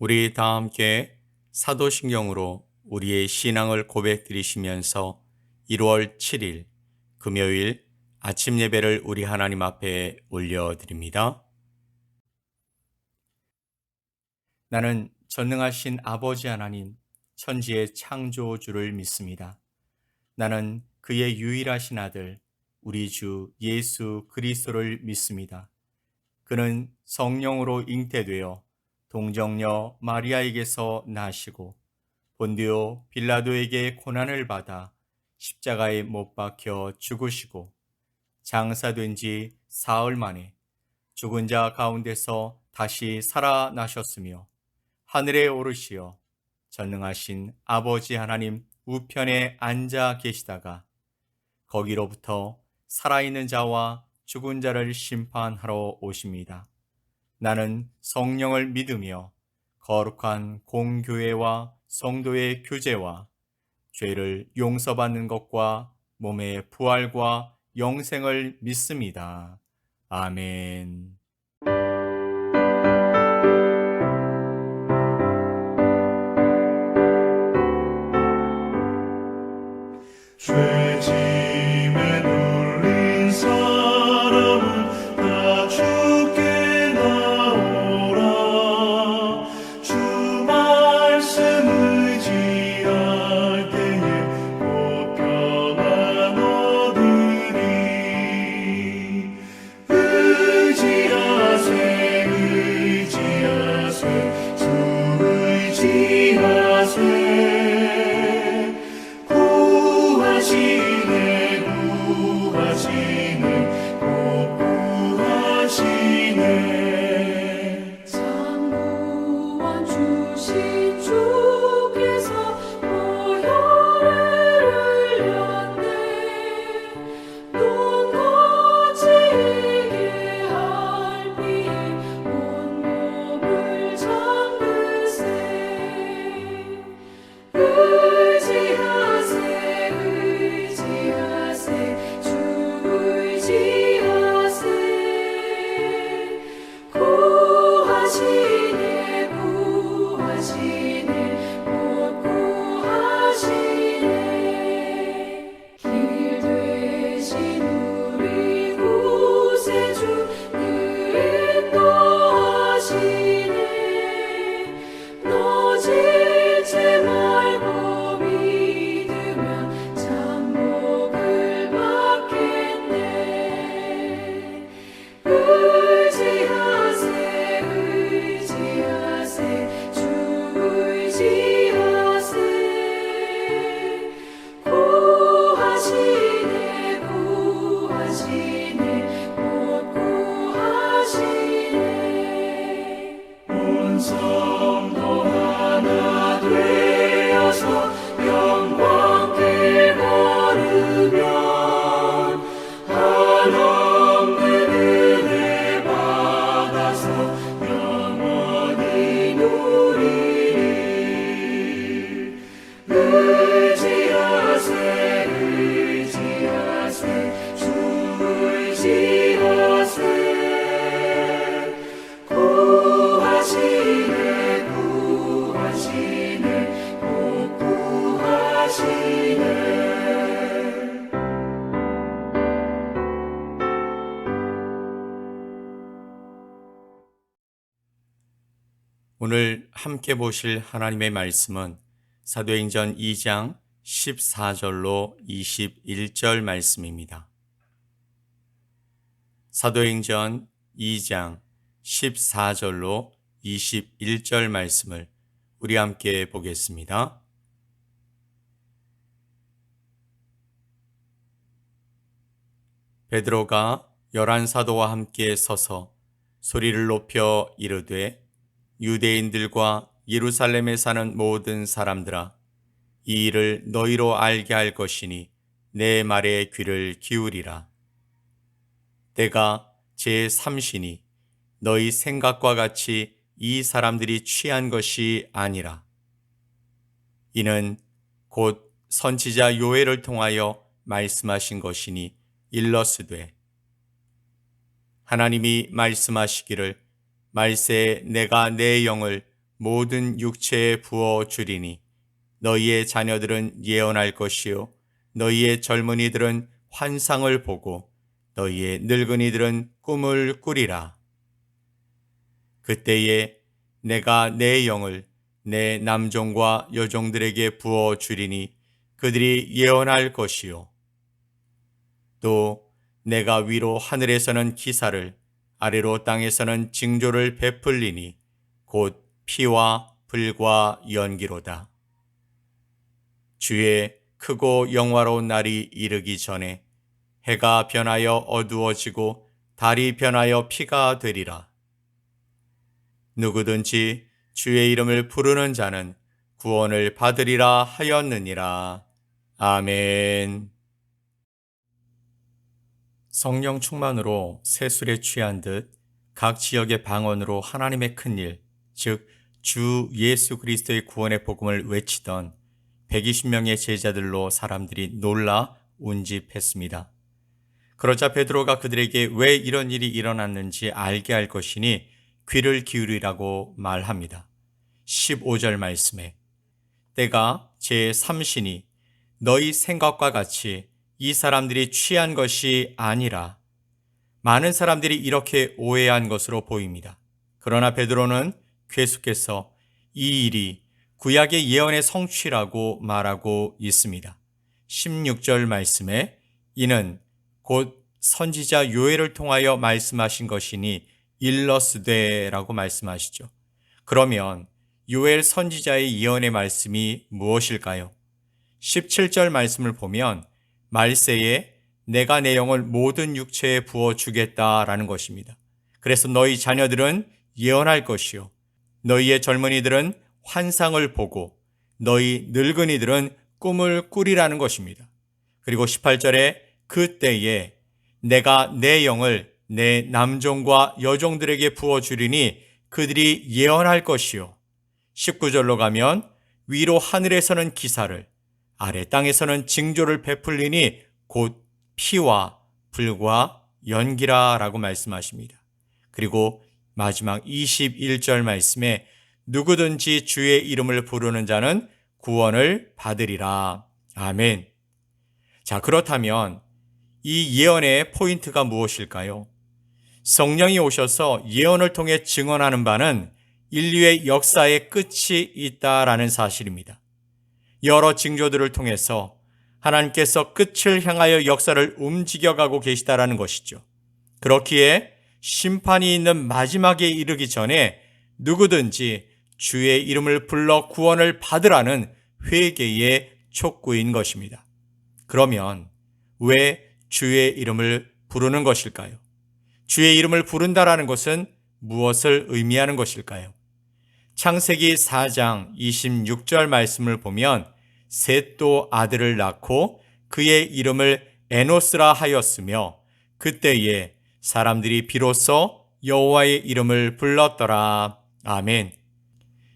우리 다 함께 사도신경으로 우리의 신앙을 고백드리시면서 1월 7일 금요일 아침 예배를 우리 하나님 앞에 올려드립니다. 나는 전능하신 아버지 하나님, 천지의 창조주를 믿습니다. 나는 그의 유일하신 아들, 우리 주 예수 그리스도를 믿습니다. 그는 성령으로 잉태되어 동정녀 마리아에게서 나시고 본디오 빌라도에게 고난을 받아 십자가에 못 박혀 죽으시고 장사된 지 사흘 만에 죽은 자 가운데서 다시 살아나셨으며 하늘에 오르시어 전능하신 아버지 하나님 우편에 앉아 계시다가 거기로부터 살아있는 자와 죽은 자를 심판하러 오십니다. 나는 성령을 믿으며 거룩한 공교회와 성도의 교제와 죄를 용서받는 것과 몸의 부활과 영생을 믿습니다. 아멘. 죄짐에 눌린 사람은 다 주께 나오라. 주 말씀 의지할 때에 곧 평안 얻으리. 의지하세 의지하세 주 의지하세. 구하시네 꼭 구하시네. 장구원 주신 주께서 보혈을 흘렸네. 눈 거치게 할 피에 온몸을 잠그세. 의지하세 의지하세 주 의지하세. 구하시네 구하시네 곧 구하시네. 길 되신 우리 구세주 늘 인도하시네. 너질지 말고 믿으면 잠복을 받겠네. 의지하세 의지하세 주 의지하세. 구하시네 구하시네 곧 구하시네. 온 성도 하나 되어서 영광길 걸으면 한없는 은혜 받아서 영원히 누리리. 의지하세 의지하세 주 의지하세. 구하시네 구하시네 꼭 구하시네. 오늘 함께 보실 하나님의 말씀은 사도행전 2장 14절로 21절 말씀입니다. 사도행전 2장 14절로 21절 말씀을 우리 함께 보겠습니다. 베드로가 11사도와 함께 서서 소리를 높여 이르되 유대인들과 예루살렘에 사는 모든 사람들아, 이 일을 너희로 알게 할 것이니 내 말에 귀를 기울이라. 때가 제3시니 너희 생각과 같이 이 사람들이 취한 것이 아니라 이는 곧 선지자 요엘을 통하여 말씀하신 것이니 일러스되 하나님이 말씀하시기를 말세에 내가 내 영을 모든 육체에 부어 주리니 너희의 자녀들은 예언할 것이요 너희의 젊은이들은 환상을 보고 너희의 늙은이들은 꿈을 꾸리라. 그때에 내가 내 영을 내 남종과 여종들에게 부어 주리니 그들이 예언할 것이요 또 내가 위로 하늘에서는 기사를 아래로 땅에서는 징조를 베풀리니 곧 피와 불과 연기로다. 주의 크고 영화로운 날이 이르기 전에 해가 변하여 어두워지고 달이 변하여 피가 되리라. 누구든지 주의 이름을 부르는 자는 구원을 받으리라 하였느니라. 아멘. 성령 충만으로 세술에 취한 듯 각 지역의 방언으로 하나님의 큰일, 즉 주 예수 그리스도의 구원의 복음을 외치던 120명의 제자들로 사람들이 놀라 운집했습니다. 그러자 베드로가 그들에게 왜 이런 일이 일어났는지 알게 할 것이니 귀를 기울이라고 말합니다. 15절 말씀에 때가 제3시니 너희 생각과 같이 이 사람들이 취한 것이 아니라 많은 사람들이 이렇게 오해한 것으로 보입니다. 그러나 베드로는 계속해서 이 일이 구약의 예언의 성취라고 말하고 있습니다. 16절 말씀에 이는 곧 선지자 요엘을 통하여 말씀하신 것이니 일러스되라고 말씀하시죠. 그러면 요엘 선지자의 예언의 말씀이 무엇일까요? 17절 말씀을 보면 말세에 내가 내 영을 모든 육체에 부어주겠다라는 것입니다. 그래서 너희 자녀들은 예언할 것이요 너희의 젊은이들은 환상을 보고 너희 늙은이들은 꿈을 꾸리라는 것입니다. 그리고 18절에 그때에 내가 내 영을 내 남종과 여종들에게 부어주리니 그들이 예언할 것이요 19절로 가면 위로 하늘에서는 기사를 아래 땅에서는 징조를 베풀리니 곧 피와 불과 연기라 라고 말씀하십니다. 그리고 마지막 21절 말씀에 누구든지 주의 이름을 부르는 자는 구원을 받으리라. 아멘. 자, 그렇다면 이 예언의 포인트가 무엇일까요? 성령이 오셔서 예언을 통해 증언하는 바는 인류의 역사의 끝이 있다라는 사실입니다. 여러 징조들을 통해서 하나님께서 끝을 향하여 역사를 움직여가고 계시다라는 것이죠. 그렇기에 심판이 있는 마지막에 이르기 전에 누구든지 주의 이름을 불러 구원을 받으라는 회개의 촉구인 것입니다. 그러면 왜 주의 이름을 부르는 것일까요? 주의 이름을 부른다라는 것은 무엇을 의미하는 것일까요? 창세기 4장 26절 말씀을 보면 셋도 아들을 낳고 그의 이름을 에노스라 하였으며 그때에 사람들이 비로소 여호와의 이름을 불렀더라. 아멘.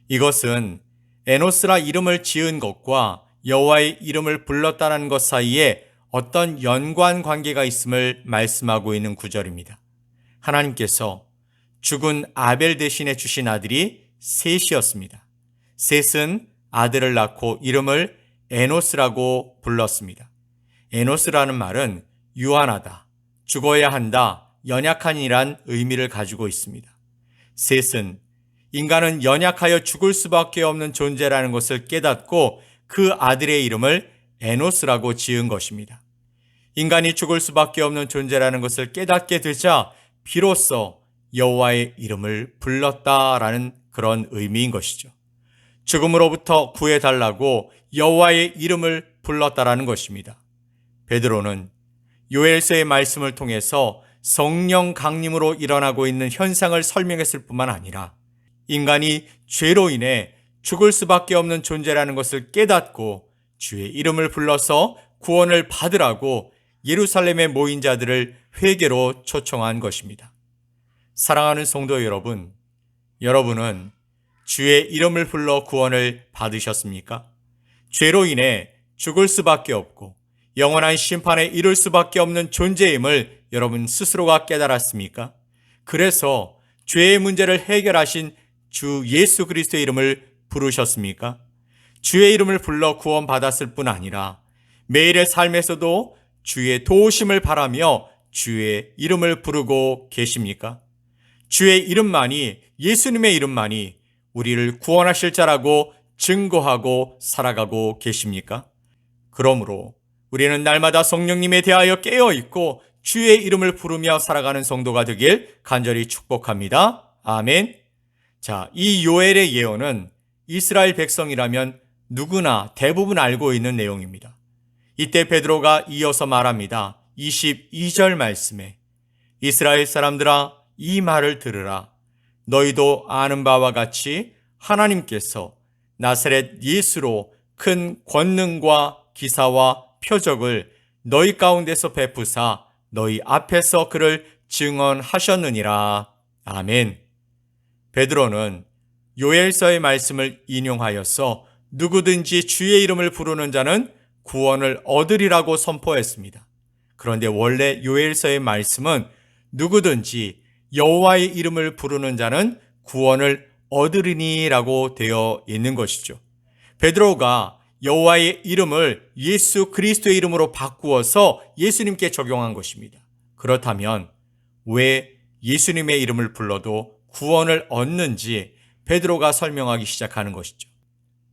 이것은 에노스라 이름을 지은 것과 여호와의 이름을 불렀다는 것 사이에 어떤 연관 관계가 있음을 말씀하고 있는 구절입니다. 하나님께서 죽은 아벨 대신에 주신 아들이 셋이었습니다. 셋은 아들을 낳고 이름을 에노스라고 불렀습니다. 에노스라는 말은 유한하다, 죽어야 한다, 연약한이란 의미를 가지고 있습니다. 셋은 인간은 연약하여 죽을 수밖에 없는 존재라는 것을 깨닫고 그 아들의 이름을 에노스라고 지은 것입니다. 인간이 죽을 수밖에 없는 존재라는 것을 깨닫게 되자 비로소 여호와의 이름을 불렀다라는 그런 의미인 것이죠. 죽음으로부터 구해달라고 여호와의 이름을 불렀다라는 것입니다. 베드로는 요엘서의 말씀을 통해서 성령 강림으로 일어나고 있는 현상을 설명했을 뿐만 아니라 인간이 죄로 인해 죽을 수밖에 없는 존재라는 것을 깨닫고 주의 이름을 불러서 구원을 받으라고 예루살렘에 모인 자들을 회개로 초청한 것입니다. 사랑하는 성도 여러분, 여러분은 주의 이름을 불러 구원을 받으셨습니까? 죄로 인해 죽을 수밖에 없고 영원한 심판에 이를 수밖에 없는 존재임을 여러분 스스로가 깨달았습니까? 그래서 죄의 문제를 해결하신 주 예수 그리스도의 이름을 부르셨습니까? 주의 이름을 불러 구원받았을 뿐 아니라 매일의 삶에서도 주의 도우심을 바라며 주의 이름을 부르고 계십니까? 주의 이름만이, 예수님의 이름만이 우리를 구원하실 자라고 증거하고 살아가고 계십니까? 그러므로 우리는 날마다 성령님에 대하여 깨어있고 주의 이름을 부르며 살아가는 성도가 되길 간절히 축복합니다. 아멘. 자, 이 요엘의 예언은 이스라엘 백성이라면 누구나 대부분 알고 있는 내용입니다. 이때 베드로가 이어서 말합니다. 22절 말씀에 이스라엘 사람들아 이 말을 들으라. 너희도 아는 바와 같이 하나님께서 나사렛 예수로 큰 권능과 기사와 표적을 너희 가운데서 베푸사 너희 앞에서 그를 증언하셨느니라. 아멘. 베드로는 요엘서의 말씀을 인용하여서 누구든지 주의 이름을 부르는 자는 구원을 얻으리라고 선포했습니다. 그런데 원래 요엘서의 말씀은 누구든지 여호와의 이름을 부르는 자는 구원을 얻으리니라고 되어 있는 것이죠. 베드로가 여호와의 이름을 예수 그리스도의 이름으로 바꾸어서 예수님께 적용한 것입니다. 그렇다면 왜 예수님의 이름을 불러도 구원을 얻는지 베드로가 설명하기 시작하는 것이죠.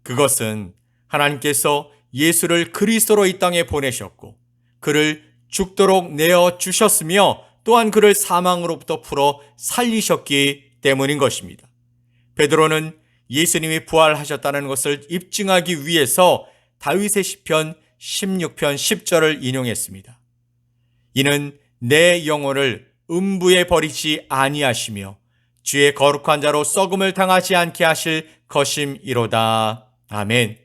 그것은 하나님께서 예수를 그리스도로 이 땅에 보내셨고 그를 죽도록 내어주셨으며 또한 그를 사망으로부터 풀어 살리셨기 때문인 것입니다. 베드로는 예수님이 부활하셨다는 것을 입증하기 위해서 다윗의 시편 16편 10절을 인용했습니다. 이는 내 영혼을 음부에 버리지 아니하시며 주의 거룩한 자로 썩음을 당하지 않게 하실 것임이로다. 아멘.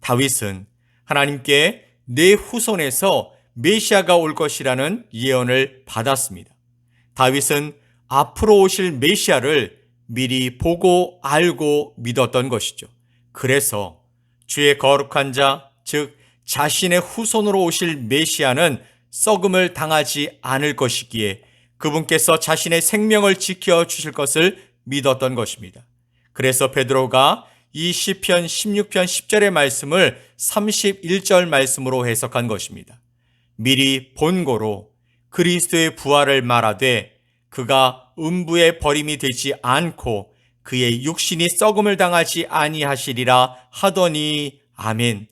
다윗은 하나님께 내 후손에서 메시아가 올 것이라는 예언을 받았습니다. 다윗은 앞으로 오실 메시아를 미리 보고 알고 믿었던 것이죠. 그래서 주의 거룩한 자, 즉 자신의 후손으로 오실 메시아는 썩음을 당하지 않을 것이기에 그분께서 자신의 생명을 지켜주실 것을 믿었던 것입니다. 그래서 베드로가 이 시편 16편 10절의 말씀을 31절 말씀으로 해석한 것입니다. 미리 본고로 그리스도의 부활을 말하되 그가 음부에 버림이 되지 않고 그의 육신이 썩음을 당하지 아니하시리라 하더니 아멘.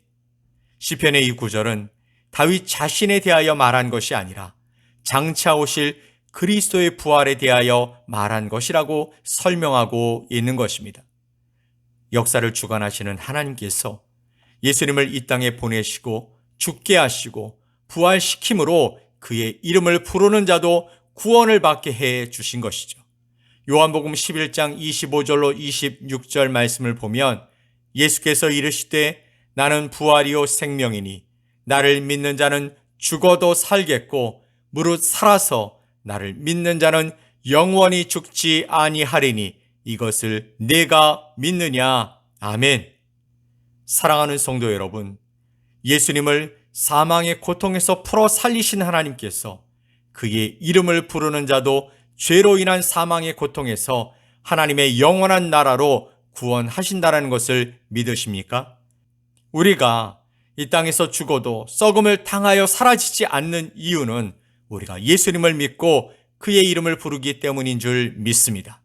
시편의 이 구절은 다윗 자신에 대하여 말한 것이 아니라 장차 오실 그리스도의 부활에 대하여 말한 것이라고 설명하고 있는 것입니다. 역사를 주관하시는 하나님께서 예수님을 이 땅에 보내시고 죽게 하시고 부활시킴으로 그의 이름을 부르는 자도 구원을 받게 해 주신 것이죠. 요한복음 11장 25절로 26절 말씀을 보면 예수께서 이르시되 나는 부활이요 생명이니 나를 믿는 자는 죽어도 살겠고 무릇 살아서 나를 믿는 자는 영원히 죽지 아니하리니 이것을 내가 믿느냐. 아멘. 사랑하는 성도 여러분, 예수님을 사망의 고통에서 풀어 살리신 하나님께서 그의 이름을 부르는 자도 죄로 인한 사망의 고통에서 하나님의 영원한 나라로 구원하신다는 것을 믿으십니까? 우리가 이 땅에서 죽어도 썩음을 당하여 사라지지 않는 이유는 우리가 예수님을 믿고 그의 이름을 부르기 때문인 줄 믿습니다.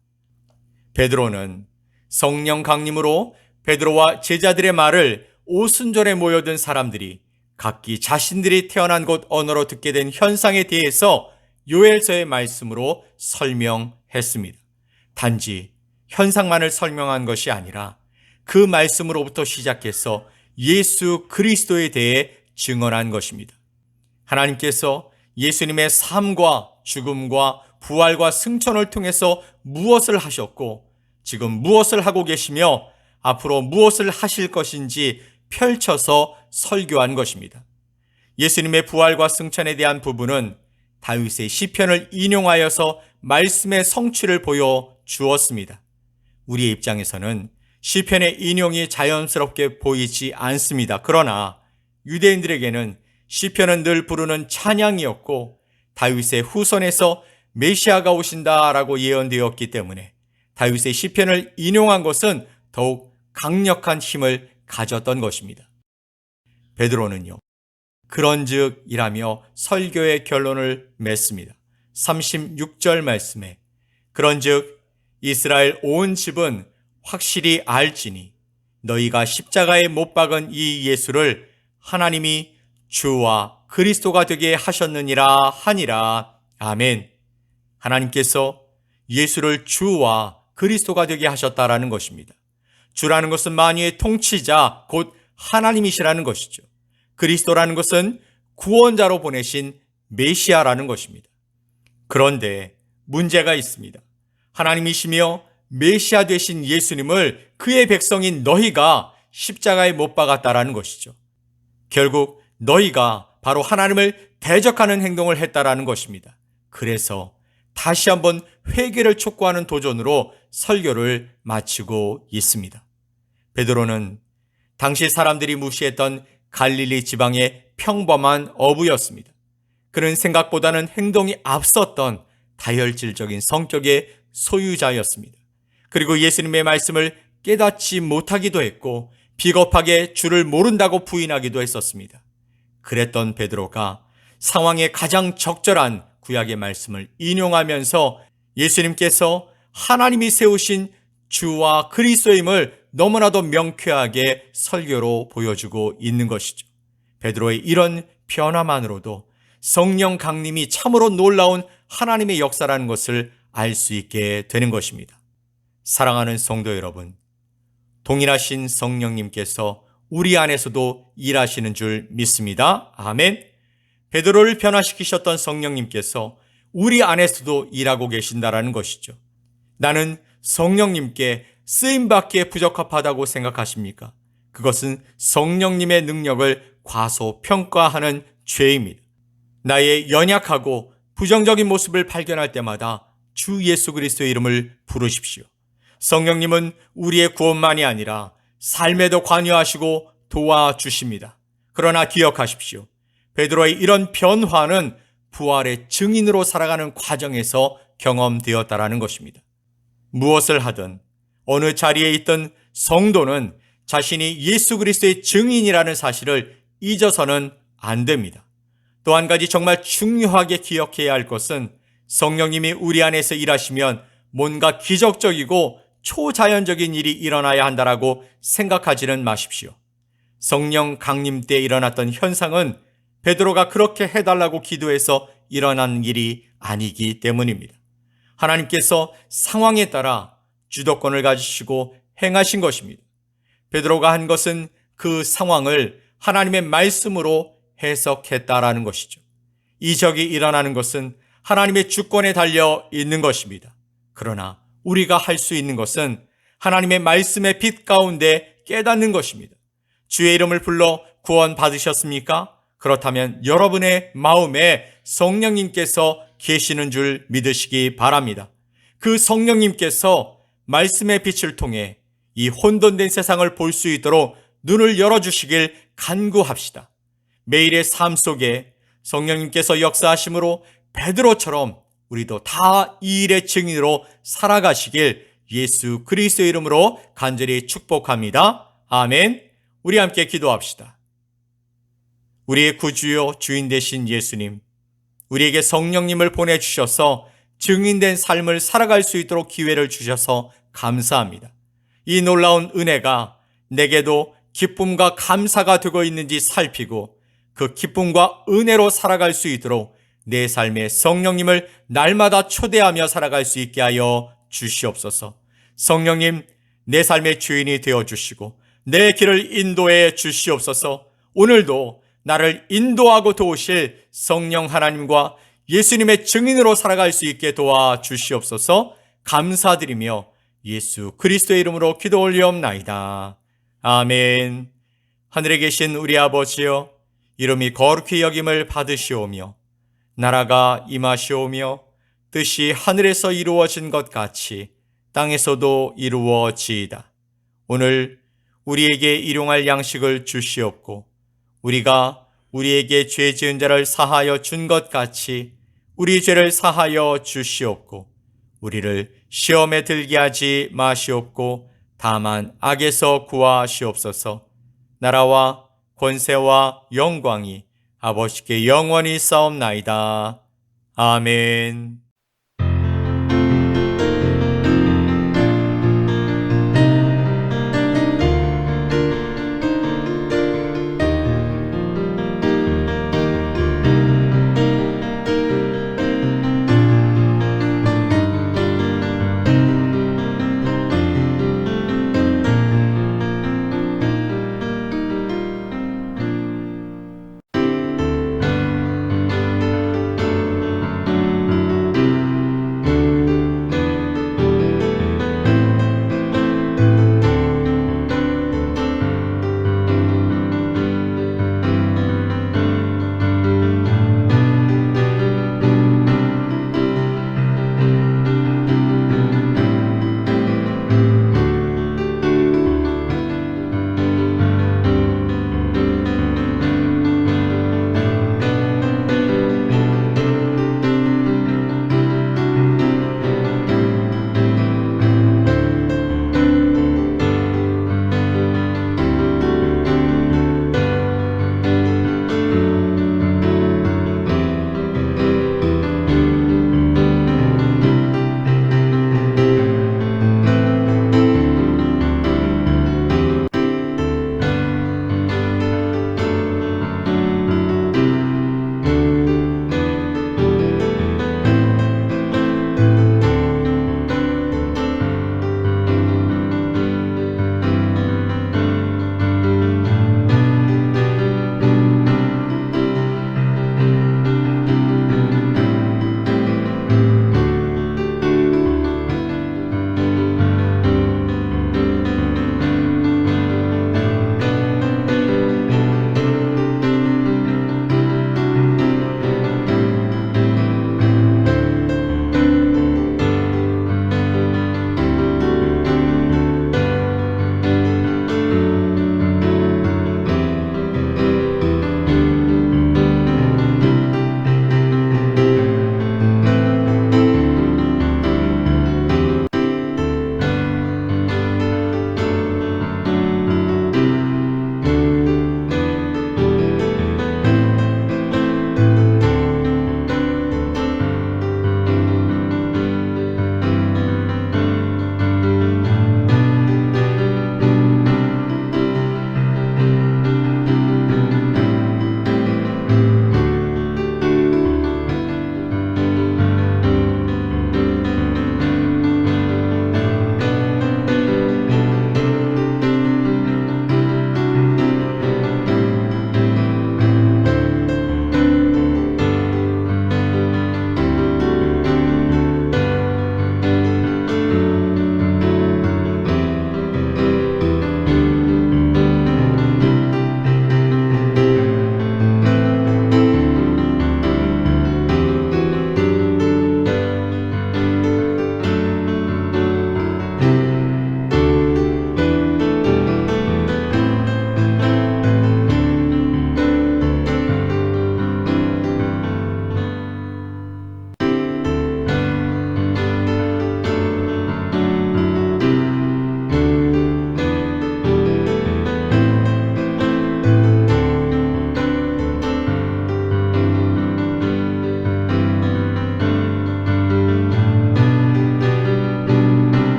베드로는 성령 강림으로 베드로와 제자들의 말을 오순절에 모여든 사람들이 각기 자신들이 태어난 곳 언어로 듣게 된 현상에 대해서 요엘서의 말씀으로 설명했습니다. 단지 현상만을 설명한 것이 아니라 그 말씀으로부터 시작해서 예수 그리스도에 대해 증언한 것입니다. 하나님께서 예수님의 삶과 죽음과 부활과 승천을 통해서 무엇을 하셨고 지금 무엇을 하고 계시며 앞으로 무엇을 하실 것인지 펼쳐서 설교한 것입니다. 예수님의 부활과 승천에 대한 부분은 다윗의 시편을 인용하여서 말씀의 성취를 보여 주었습니다. 우리의 입장에서는 시편의 인용이 자연스럽게 보이지 않습니다. 그러나 유대인들에게는 시편은 늘 부르는 찬양이었고 다윗의 후손에서 메시아가 오신다라고 예언되었기 때문에 다윗의 시편을 인용한 것은 더욱 강력한 힘을 가졌던 것입니다. 베드로는요, 그런즉이라며 설교의 결론을 맺습니다. 36절 말씀에 그런즉 이스라엘 온 집은 확실히 알지니 너희가 십자가에 못 박은 이 예수를 하나님이 주와 그리스도가 되게 하셨느니라 하니라. 아멘. 하나님께서 예수를 주와 그리스도가 되게 하셨다라는 것입니다. 주라는 것은 만유의 통치자 곧 하나님이시라는 것이죠. 그리스도라는 것은 구원자로 보내신 메시아라는 것입니다. 그런데 문제가 있습니다. 하나님이시며 메시아 되신 예수님을 그의 백성인 너희가 십자가에 못 박았다라는 것이죠. 결국 너희가 바로 하나님을 대적하는 행동을 했다라는 것입니다. 그래서 다시 한번 회개를 촉구하는 도전으로 설교를 마치고 있습니다. 베드로는 당시 사람들이 무시했던 갈릴리 지방의 평범한 어부였습니다. 그는 생각보다는 행동이 앞섰던 다혈질적인 성격의 소유자였습니다. 그리고 예수님의 말씀을 깨닫지 못하기도 했고 비겁하게 주를 모른다고 부인하기도 했었습니다. 그랬던 베드로가 상황에 가장 적절한 구약의 말씀을 인용하면서 예수님께서 하나님이 세우신 주와 그리스도임을 너무나도 명쾌하게 설교로 보여주고 있는 것이죠. 베드로의 이런 변화만으로도 성령 강림이 참으로 놀라운 하나님의 역사라는 것을 알 수 있게 되는 것입니다. 사랑하는 성도 여러분, 동일하신 성령님께서 우리 안에서도 일하시는 줄 믿습니다. 아멘. 베드로를 변화시키셨던 성령님께서 우리 안에서도 일하고 계신다라는 것이죠. 나는 성령님께 쓰임받기에 부적합하다고 생각하십니까? 그것은 성령님의 능력을 과소평가하는 죄입니다. 나의 연약하고 부정적인 모습을 발견할 때마다 주 예수 그리스도의 이름을 부르십시오. 성령님은 우리의 구원만이 아니라 삶에도 관여하시고 도와주십니다. 그러나 기억하십시오. 베드로의 이런 변화는 부활의 증인으로 살아가는 과정에서 경험되었다라는 것입니다. 무엇을 하든 어느 자리에 있던 성도는 자신이 예수 그리스도의 증인이라는 사실을 잊어서는 안 됩니다. 또 한 가지 정말 중요하게 기억해야 할 것은 성령님이 우리 안에서 일하시면 뭔가 기적적이고 초자연적인 일이 일어나야 한다라고 생각하지는 마십시오. 성령 강림 때 일어났던 현상은 베드로가 그렇게 해달라고 기도해서 일어난 일이 아니기 때문입니다. 하나님께서 상황에 따라 주도권을 가지시고 행하신 것입니다. 베드로가 한 것은 그 상황을 하나님의 말씀으로 해석했다라는 것이죠. 이적이 일어나는 것은 하나님의 주권에 달려 있는 것입니다. 그러나 우리가 할 수 있는 것은 하나님의 말씀의 빛 가운데 깨닫는 것입니다. 주의 이름을 불러 구원 받으셨습니까? 그렇다면 여러분의 마음에 성령님께서 계시는 줄 믿으시기 바랍니다. 그 성령님께서 말씀의 빛을 통해 이 혼돈된 세상을 볼 수 있도록 눈을 열어주시길 간구합시다. 매일의 삶 속에 성령님께서 역사하심으로 베드로처럼 우리도 다 이 일의 증인으로 살아가시길 예수 그리스도의 이름으로 간절히 축복합니다. 아멘. 우리 함께 기도합시다. 우리의 구주요 주인 되신 예수님, 우리에게 성령님을 보내주셔서 증인된 삶을 살아갈 수 있도록 기회를 주셔서 감사합니다. 이 놀라운 은혜가 내게도 기쁨과 감사가 되고 있는지 살피고 그 기쁨과 은혜로 살아갈 수 있도록 내 삶에 성령님을 날마다 초대하며 살아갈 수 있게 하여 주시옵소서. 성령님, 내 삶의 주인이 되어주시고 내 길을 인도해 주시옵소서. 오늘도 나를 인도하고 도우실 성령 하나님과 예수님의 증인으로 살아갈 수 있게 도와주시옵소서. 감사드리며 예수 그리스도의 이름으로 기도 올리옵나이다. 아멘. 하늘에 계신 우리 아버지여, 이름이 거룩히 여김을 받으시오며 나라가 임하시오며 뜻이 하늘에서 이루어진 것 같이 땅에서도 이루어지이다. 오늘 우리에게 일용할 양식을 주시옵고 우리가 우리에게 죄 지은 자를 사하여 준 것 같이 우리 죄를 사하여 주시옵고 우리를 시험에 들게 하지 마시옵고 다만 악에서 구하시옵소서. 나라와 권세와 영광이 아버지께 영원히 싸움나이다. 아멘.